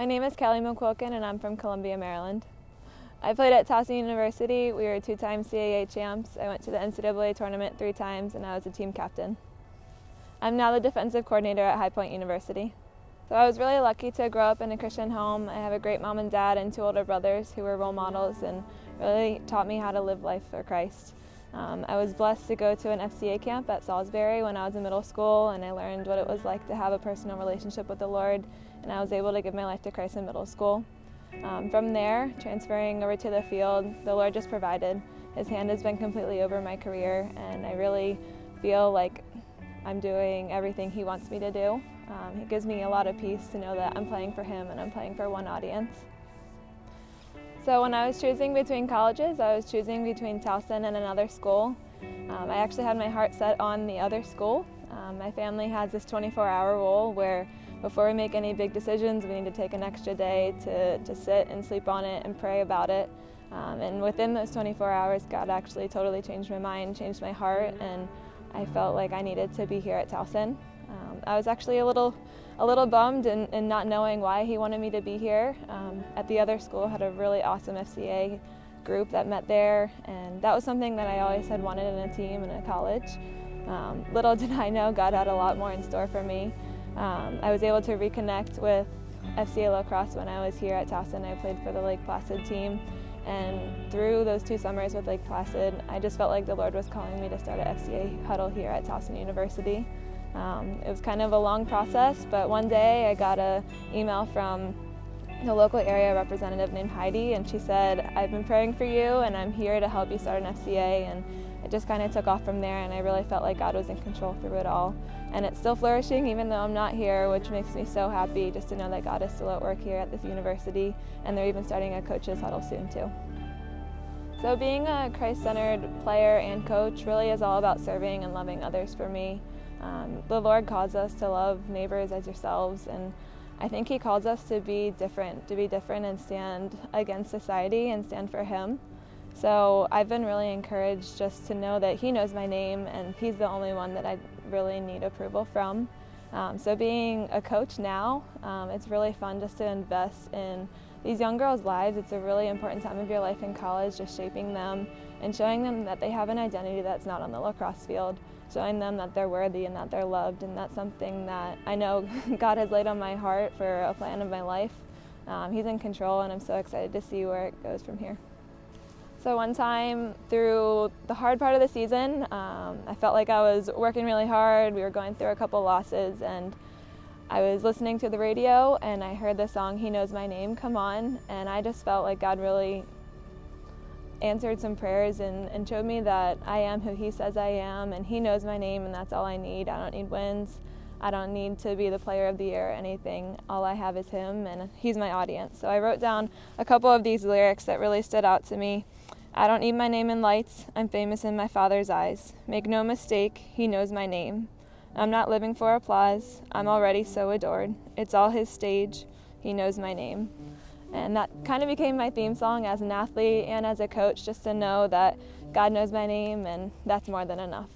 My name is McQuilkin and I'm from Columbia, Maryland. I played at Towson University. We were 2-time CAA champs. I went to the NCAA tournament 3 times and I was a team captain. I'm now the defensive coordinator at High Point University. So I was really lucky to grow up in a Christian home. I have a great mom and dad and 2 older brothers who were role models and really taught me how to live life for Christ. I was blessed to go to an FCA camp at Salisbury when I was in middle school, and I learned what it was like to have a personal relationship with the Lord, and I was able to give my life to Christ in middle school. From there, transferring over to the field, the Lord just provided. His hand has been completely over my career, and I really feel like I'm doing everything He wants me to do. It gives me a lot of peace to know that I'm playing for Him and I'm playing for one audience. So when I was choosing between colleges, I was choosing between Towson and another school. I actually had my heart set on the other school. My family has this 24-hour rule where before we make any big decisions, we need to take an extra day to sit and sleep on it and pray about it. And within those 24 hours, God actually totally changed my mind, changed my heart, and I felt like I needed to be here at Towson. I was actually a little bummed in not knowing why He wanted me to be here. At the other school, had a really awesome FCA group that met there, and that was something that I always had wanted in a team in a college. Little did I know God had a lot more in store for me. I was able to reconnect with FCA Lacrosse when I was here at Towson. I played for the Lake Placid team, and through those 2 summers with Lake Placid, I just felt like the Lord was calling me to start an FCA huddle here at Towson University. It was kind of a long process, but one day I got an email from the local area representative named Heidi, and she said, "I've been praying for you and I'm here to help you start an FCA," and it just kind of took off from there, and I really felt like God was in control through it all. And it's still flourishing even though I'm not here, which makes me so happy just to know that God is still at work here at this university, and they're even starting a coaches huddle soon too. So being a Christ-centered player and coach really is all about serving and loving others for me. The Lord calls us to love neighbors as yourselves, and I think He calls us to be different and stand against society and stand for Him. So I've been really encouraged just to know that He knows my name and He's the only one that I really need approval from. So being a coach now, it's really fun just to invest in these young girls' lives. It's a really important time of your life in college, just shaping them and showing them that they have an identity that's not on the lacrosse field, showing them that they're worthy and that they're loved, and that's something that I know God has laid on my heart for a plan of my life. He's in control, and I'm so excited to see where it goes from here. So one time through the hard part of the season, I felt like I was working really hard. We were going through a couple losses, and I was listening to the radio and I heard the song "He Knows My Name" come on, and I just felt like God really answered some prayers and showed me that I am who He says I am, and He knows my name, and that's all I need. I don't need wins. I don't need to be the player of the year or anything. All I have is Him, and He's my audience. So I wrote down a couple of these lyrics that really stood out to me. "I don't need my name in lights. I'm famous in my Father's eyes. Make no mistake, He knows my name. I'm not living for applause. I'm already so adored. It's all His stage. He knows my name." And that kind of became my theme song as an athlete and as a coach, just to know that God knows my name, and that's more than enough.